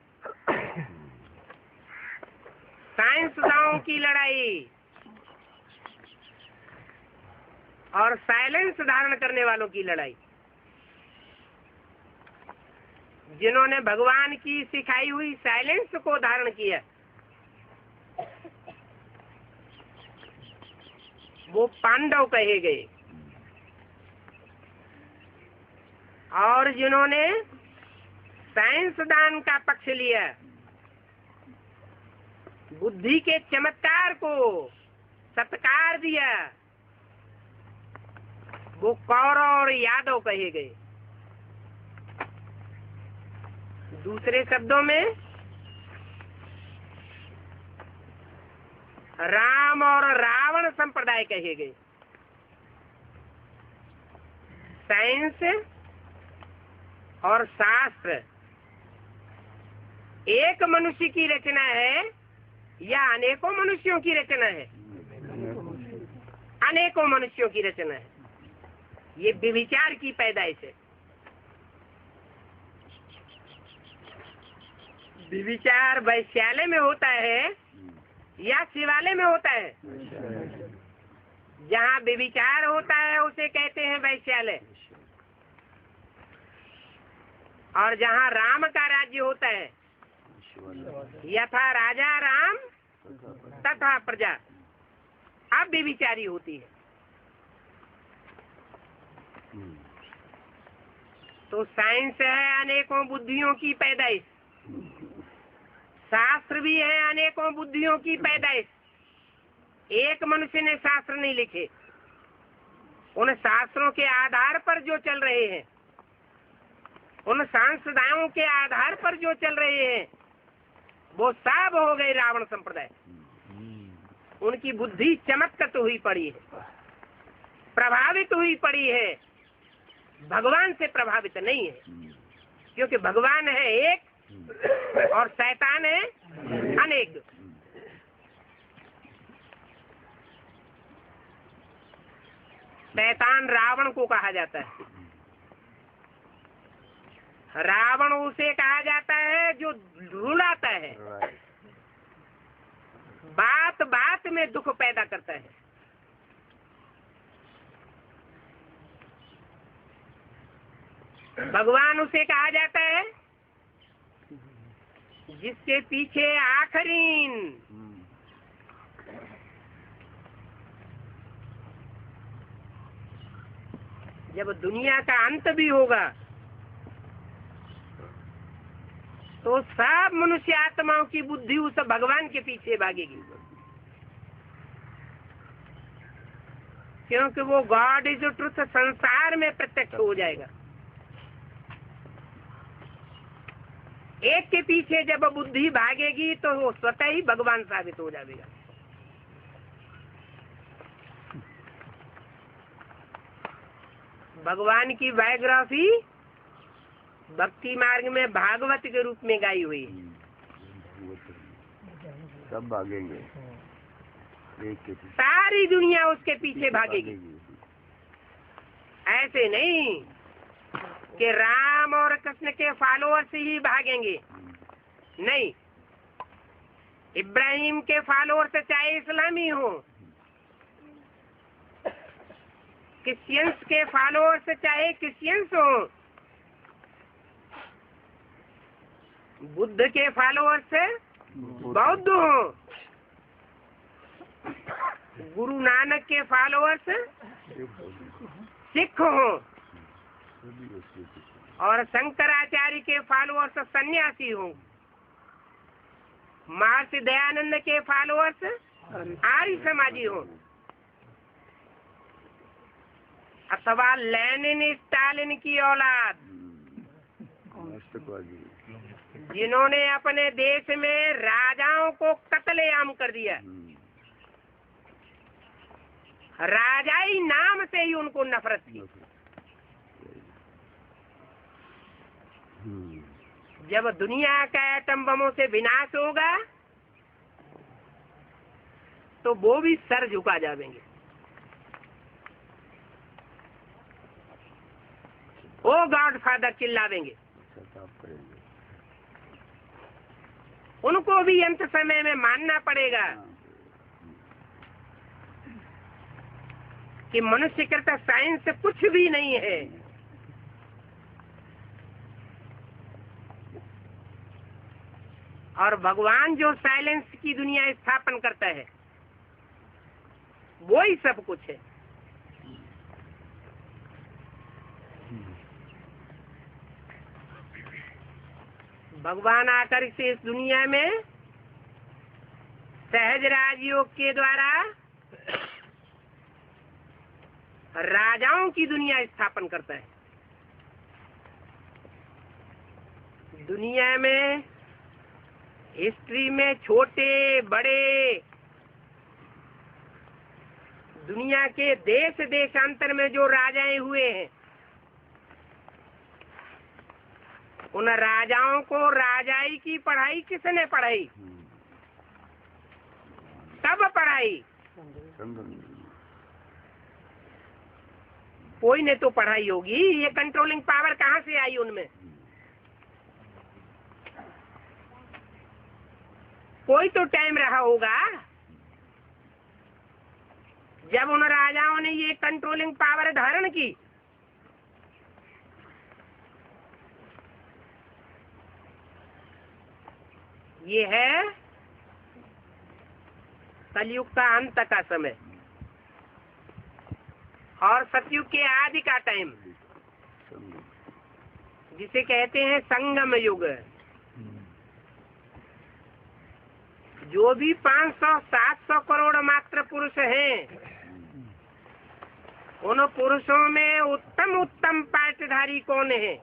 Speaker 1: साइंसदानों की लड़ाई और साइलेंस धारण करने वालों की लड़ाई। जिन्होंने भगवान की सिखाई हुई साइलेंस को धारण किया वो पांडव कहे गए, और जिन्होंने साइंसदान का पक्ष लिया, बुद्धि के चमत्कार को सत्कार दिया, वो कौरव और यादव कहे गए। दूसरे शब्दों में राम और रावण संप्रदाय कहे गए। साइंस और शास्त्र एक मनुष्य की रचना है या अनेकों मनुष्यों की रचना है? अनेकों मनुष्यों की रचना है। ये विचार की पैदाइश है। विचार वैश्यालय में होता है या शिवालय में होता है? जहाँ विचार होता है उसे कहते हैं वैश्यालय, और जहाँ राम का राज्य होता है, यथा राजा राम तथा प्रजा, अब विचारी होती है। तो साइंस है अनेकों बुद्धियों की पैदाइश, शास्त्र भी है अनेकों बुद्धियों की पैदाइश। एक मनुष्य ने शास्त्र नहीं लिखे, उन शास्त्रों के आधार पर जो चल रहे हैं, उन सांसदाओं के आधार पर जो चल रहे हैं, वो सब हो गए रावण संप्रदाय। उनकी बुद्धि चमत्कृत हुई पड़ी है, प्रभावित हुई पड़ी है, भगवान से प्रभावित नहीं है, क्योंकि भगवान है एक और शैतान है अनेक। शैतान रावण को कहा जाता है। रावण उसे कहा जाता है जो रुलाता है, बात बात में दुख पैदा करता है। भगवान उसे कहा जाता है जिसके पीछे आखरीन जब दुनिया का अंत भी होगा तो सब मनुष्य आत्माओं की बुद्धि उस भगवान के पीछे भागेगी, क्योंकि वो गॉड इज ट्रुथ संसार में प्रत्यक्ष हो जाएगा। एक के पीछे जब बुद्धि भागेगी तो वो स्वतः ही भगवान साबित हो जाएगा। भगवान की बायोग्राफी भक्ति मार्ग में भागवत के रूप में गाई हुई है।
Speaker 3: सब भागेंगे, एक के पीछे
Speaker 1: सारी दुनिया उसके पीछे भागेगी। ऐसे नहीं कि राम और कृष्ण के फॉलोअर्स ही भागेंगे, नहीं। इब्राहिम के फॉलोअर्स चाहे इस्लामी हो, क्रिश्चियंस के फॉलोअर्स चाहे क्रिश्चियंस हो, बुद्ध के फॉलोअर्स बौद्ध हो, गुरु नानक के फॉलोअर्स सिख हो, और शंकराचार्य के फॉलोअर्स सन्यासी हो, महर्षि दयानंद के फॉलोअर्स आर्य समाजी हो, अथवा लेनिन स्टालिन की औलाद जिन्होंने अपने देश में राजाओं को कत्लेआम कर दिया। राजाई नाम से ही उनको नफरत थी। जब दुनिया का एटम बमों से विनाश होगा तो वो भी सर झुका जाएंगे। ओ गॉडफादर चिल्लावेंगे। उनको भी अंत समय में मानना पड़ेगा कि मनुष्य करता साइंस से कुछ भी नहीं है। और भगवान जो साइलेंस की दुनिया स्थापन करता है वो ही सब कुछ है। भगवान आकर इस दुनिया में सहज राजयोग के द्वारा राजाओं की दुनिया स्थापन करता है। दुनिया में हिस्ट्री में छोटे बड़े दुनिया के देश देशांतर में जो राजाएं हुए हैं उन राजाओं को राजाई की पढ़ाई किसने पढ़ाई? कब पढ़ाई? कोई ने तो पढ़ाई होगी। ये कंट्रोलिंग पावर कहाँ से आई उनमें? कोई तो टाइम रहा होगा जब उन राजाओं ने ये कंट्रोलिंग पावर धारण की। ये है कलयुग का अंत का समय और सतयुग के आदि का टाइम, जिसे कहते हैं संगम युग। जो भी 500-700 करोड़ मात्र पुरुष हैं, उन पुरुषों में उत्तम पाठधारी कौन है?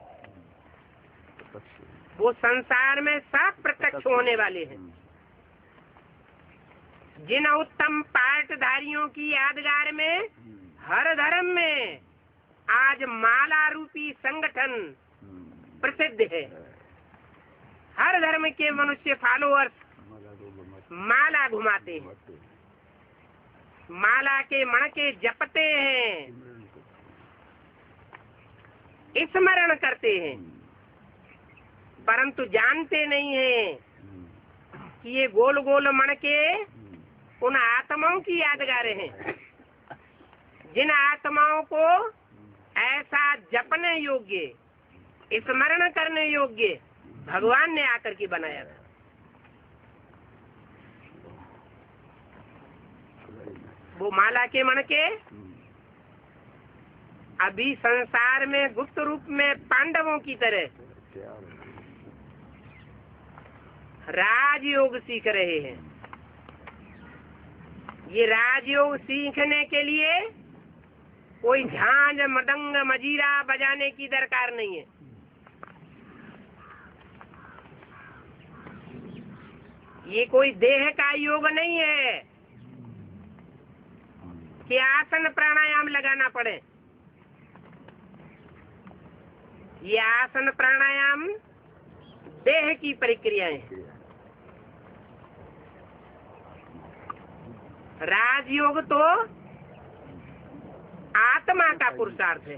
Speaker 1: वो संसार में सब प्रत्यक्ष होने वाले हैं। जिन उत्तम पाठधारियों की यादगार में हर धर्म में आज माला रूपी संगठन प्रसिद्ध है। हर धर्म के मनुष्य फॉलोअर्स माला घुमाते हैं, माला के मणके जपते हैं, स्मरण करते हैं, परंतु जानते नहीं हैं कि ये गोल गोल मणके उन आत्माओं की यादगार हैं, जिन आत्माओं को ऐसा जपने योग्य, स्मरण करने योग्य भगवान ने आकर के बनाया था। वो माला के मणके अभी संसार में गुप्त रूप में पांडवों की तरह राजयोग सीख रहे हैं। ये राजयोग सीखने के लिए कोई झांझ मृदंग मजीरा बजाने की दरकार नहीं है। ये कोई देह का योग नहीं है कि आसन प्राणायाम लगाना पड़े। ये आसन प्राणायाम देह की प्रक्रियाएं हैं। राजयोग तो आत्मा का पुरुषार्थ है।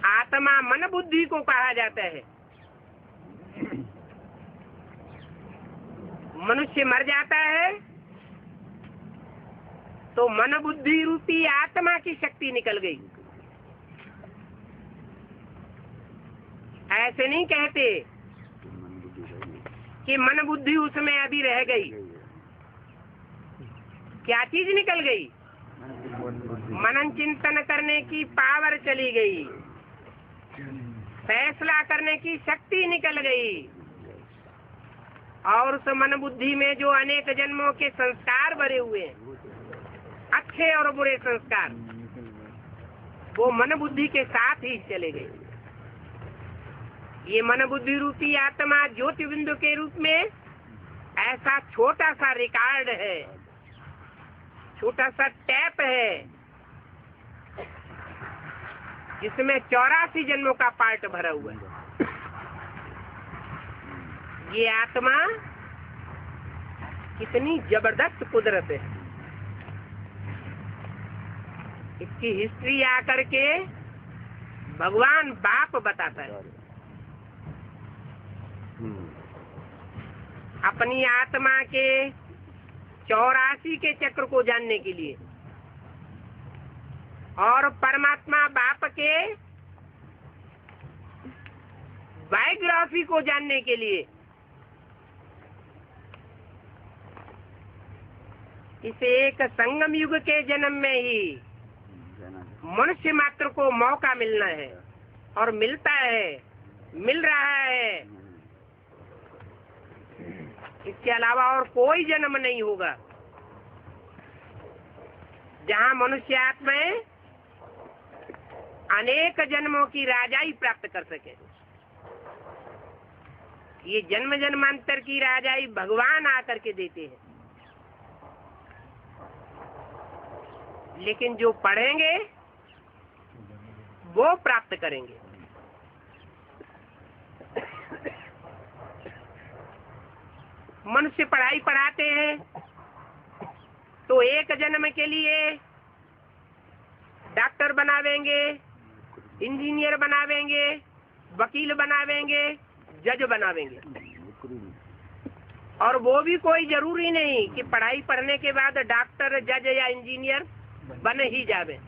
Speaker 1: आत्मा मन बुद्धि को कहा जाता है। मनुष्य मर जाता है तो मन बुद्धि रूपी आत्मा की शक्ति निकल गई। ऐसे नहीं कहते कि मन बुद्धि उसमें अभी रह गई। क्या चीज निकल गई? मनन चिंतन करने की पावर चली गई, फैसला करने की शक्ति निकल गई, और उस मन बुद्धि में जो अनेक जन्मों के संस्कार भरे हुए हैं, अच्छे और बुरे संस्कार, वो मन बुद्धि के साथ ही चले गए। ये मन बुद्धि रूपी आत्मा ज्योति बिंदु के रूप में ऐसा छोटा सा रिकॉर्ड है, छोटा सा टैप है, जिसमें 84 जन्मों का पार्ट भरा हुआ है। ये आत्मा कितनी जबरदस्त कुदरत है। इसकी हिस्ट्री आकर के भगवान बाप बताता है। अपनी आत्मा के 84 के चक्र को जानने के लिए और परमात्मा बाप के बायोग्राफी को जानने के लिए इस एक संगम युग के जन्म में ही मनुष्य मात्र को मौका मिलना है और मिलता है, मिल रहा है। इसके अलावा और कोई जन्म नहीं होगा जहाँ मनुष्य आत्माएं अनेक जन्मों की राजाई प्राप्त कर सके। ये जन्म जन्मांतर की राजाई भगवान आकर के देते हैं, लेकिन जो पढ़ेंगे वो प्राप्त करेंगे। मनुष्य पढ़ाई पढ़ाते हैं तो एक जन्म के लिए डॉक्टर बनावेंगे, इंजीनियर बनावेंगे, वकील बनावेंगे, जज बनावेंगे। और वो भी कोई जरूरी नहीं कि पढ़ाई पढ़ने के बाद डॉक्टर, जज या इंजीनियर बन ही जावे।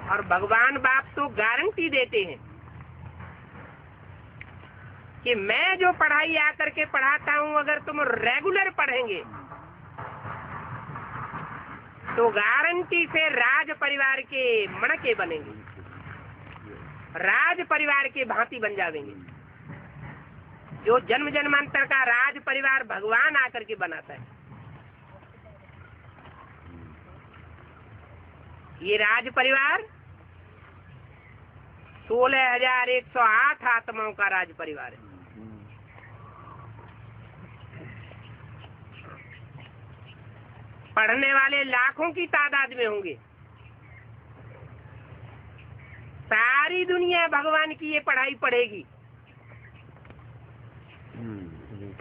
Speaker 1: और भगवान बाप तो गारंटी देते हैं कि मैं जो पढ़ाई आकर के पढ़ाता हूँ, अगर तुम रेगुलर पढ़ेंगे तो गारंटी से राज परिवार के मणके बनेंगे, राज परिवार के भांति बन जावेंगे। जो जन्म जन्मांतर का राज परिवार भगवान आकर के बनाता है। ये राज परिवार 16,108 आत्माओं का राज परिवार है। पढ़ने वाले लाखों की तादाद में होंगे। सारी दुनिया भगवान की ये पढ़ाई पढ़ेगी,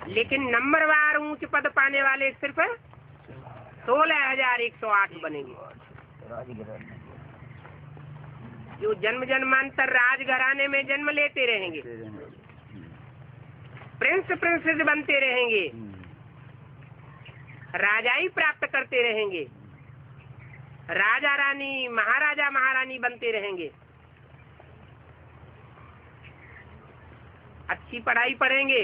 Speaker 1: लेकिन नंबरवार ऊंच पद पाने वाले सिर्फ 16,108 बनेंगे। जो जन्म जन्मांतर राजघराने में जन्म लेते रहेंगे, प्रिंस प्रिंसेस बनते रहेंगे, राजाई प्राप्त करते रहेंगे, राजा रानी महाराजा महारानी बनते रहेंगे। अच्छी पढ़ाई पढ़ेंगे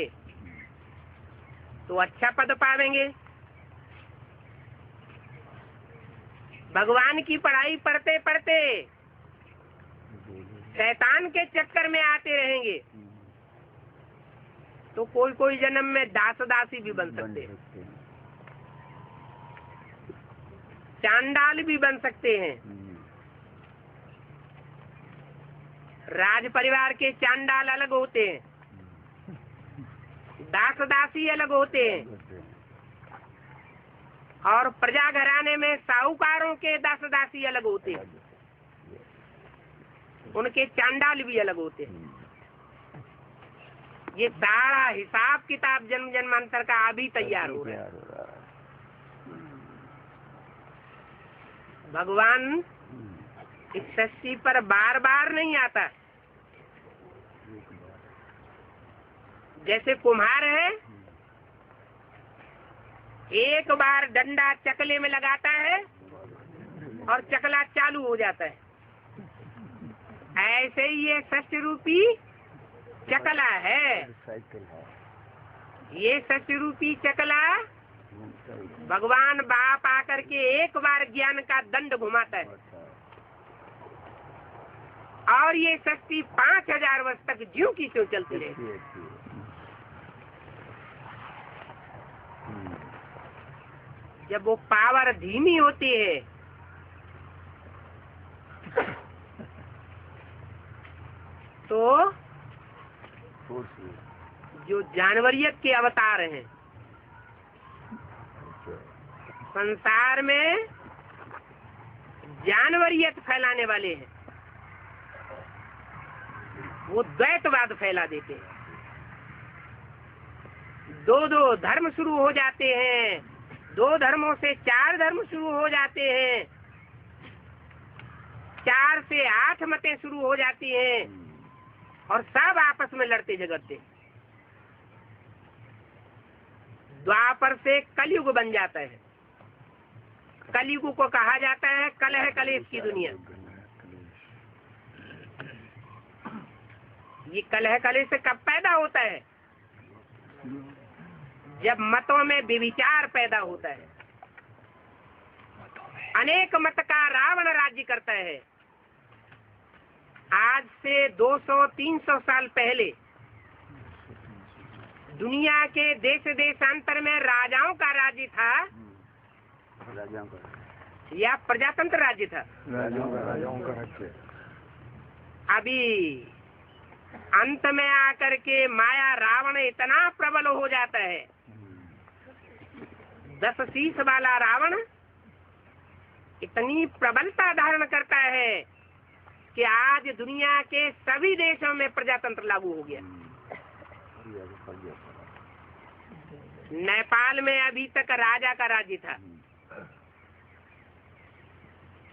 Speaker 1: तो अच्छा पद पावेंगे। भगवान की पढ़ाई पढ़ते पढ़ते शैतान के चक्कर में आते रहेंगे तो कोई कोई जन्म में दास दासी भी बन सकते हैं, चांडाल भी बन सकते हैं। राज परिवार के चांडाल अलग होते हैं, दास दासी अलग होते हैं, और प्रजा घराने में साहूकारों के दास दासी अलग होते हैं, उनके चांडाल भी अलग होते हैं। ये सारा हिसाब किताब जन्म जन्मांतर का अभी तैयार हो रहा है। भगवान इस सृष्टि पर बार बार नहीं आता। जैसे कुम्हार है, एक बार डंडा चकले में लगाता है और चकला चालू हो जाता है। ऐसे ही ये सृष्टि रूपी चकला है। ये सृष्टि रूपी चकला भगवान बाप आकर के एक बार ज्ञान का दंड घुमाता है और ये सृष्टि 5,000 वर्ष तक ज्यों की त्यों चलती रहे। जब वो पावर धीमी होती है तो जो जानवरियत के अवतार हैं संसार में, जानवरियत फैलाने वाले हैं, वो द्वैतवाद फैला देते हैं। दो धर्म शुरू हो जाते हैं, 2 धर्मों से 4 धर्म शुरू हो जाते हैं, 4 से 8 मतें शुरू हो जाती हैं और सब आपस में लड़ते झगड़ते। द्वापर से कलयुग बन जाता है। कलयुग को कहा जाता है कलह कलेश की दुनिया। ये कलह कलेश से कब पैदा होता है? जब मतों में विविचार पैदा होता है। अनेक मत का रावण राज्य करता है। आज से 200-300 साल पहले दुनिया के देश देशांतर में राजाओं का राज्य था या प्रजातंत्र राज्य था?
Speaker 3: राजाओं का राज्य। अभी
Speaker 1: अंत में आकर के माया रावण इतना प्रबल हो जाता है, 10 शीश वाला रावण इतनी प्रबलता धारण करता है कि आज दुनिया के सभी देशों में प्रजातंत्र लागू हो गया। नेपाल में अभी तक राजा का राज्य था,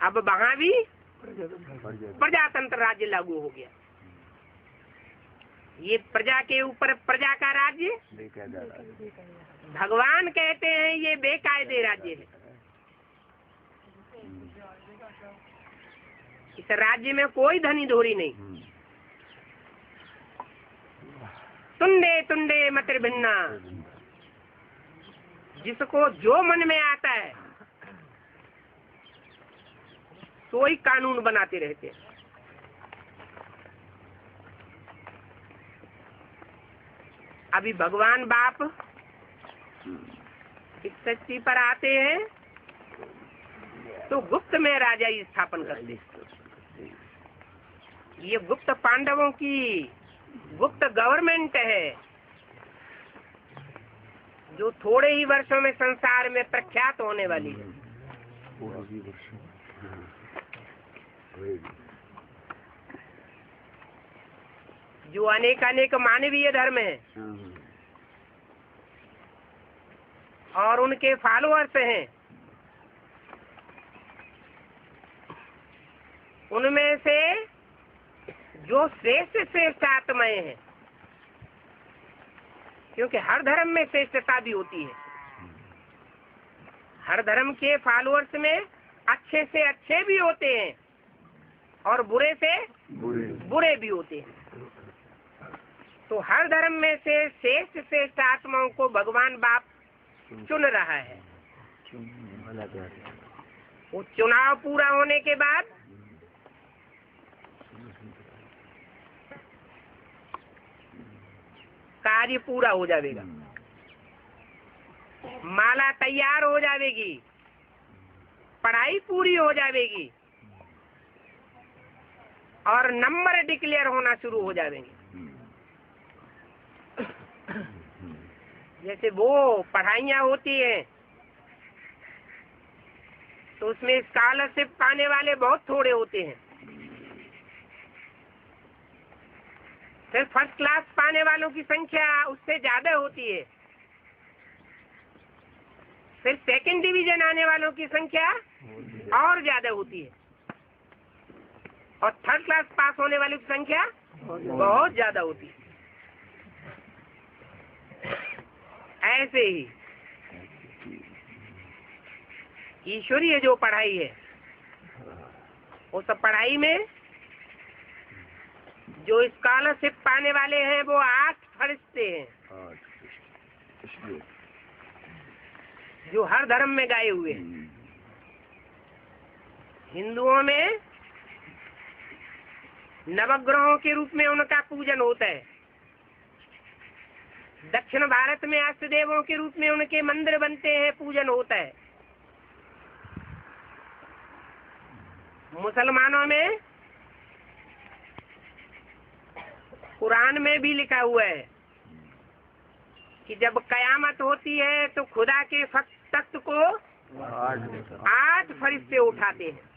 Speaker 1: अब वहाँ भी प्रजातंत्र राज्य लागू हो गया। ये प्रजा के ऊपर प्रजा का राज्य, भगवान कहते हैं ये बेकायदे राज्य है। इस राज्य में कोई धनी धोरी नहीं। तुंडे तुंडे मतिर भिन्ना, जिसको जो मन में आता है तो ही कानून बनाते रहते हैं। अभी भगवान बाप इस सृष्टि पर आते हैं तो गुप्त में राजा ही स्थापन करते हैं। ये गुप्त पांडवों की गुप्त गवर्नमेंट है जो थोड़े ही वर्षों में संसार में प्रख्यात होने वाली है। जो अनेक अनेक मानवीय धर्म है और उनके फॉलोअर्स हैं, उनमें से जो श्रेष्ठ श्रेष्ठ आत्माएं हैं, क्योंकि हर धर्म में श्रेष्ठता भी होती है। हर धर्म के फॉलोअर्स में अच्छे से अच्छे भी होते हैं और बुरे से बुरे भी होते हैं। तो हर धर्म में से श्रेष्ठ श्रेष्ठ आत्माओं को भगवान बाप चुन रहा है। वो चुनाव पूरा होने के बाद कार्य पूरा हो जाएगा, माला तैयार हो जाएगी, पढ़ाई पूरी हो जाएगी और नंबर डिक्लेयर होना शुरू हो जाएंगे। जैसे वो पढ़ाइयाँ होती हैं तो उसमें स्कॉलरशिप पाने वाले बहुत थोड़े होते हैं। फिर फर्स्ट क्लास पाने वालों की संख्या उससे ज्यादा होती है। फिर सेकंड डिवीजन आने वालों की संख्या और ज्यादा होती है और थर्ड क्लास पास होने वालों की संख्या बहुत ज्यादा होती है। ऐसे ही ईश्वरीय जो पढ़ाई है, वो सब पढ़ाई में जो स्कॉलरशिप पाने वाले हैं वो 8 फरिश्ते हैं जो हर धर्म में गाए हुए हैं। हिंदुओं में नवग्रहों के रूप में उनका पूजन होता है। दक्षिण भारत में अष्ट देवों के रूप में उनके मंदिर बनते हैं, पूजन होता है। मुसलमानों में कुरान में भी लिखा हुआ है कि जब कयामत होती है तो खुदा के तख्त को 8 फरिश्ते उठाते हैं।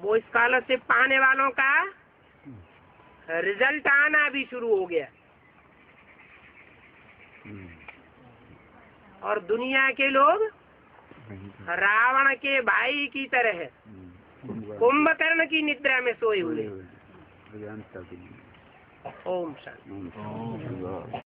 Speaker 1: वो स्कॉलरशिप पाने वालों का रिजल्ट आना भी शुरू हो गया और दुनिया के लोग रावण के भाई की तरह कुंभकर्ण की निद्रा में सोए हुए। ओम शांति।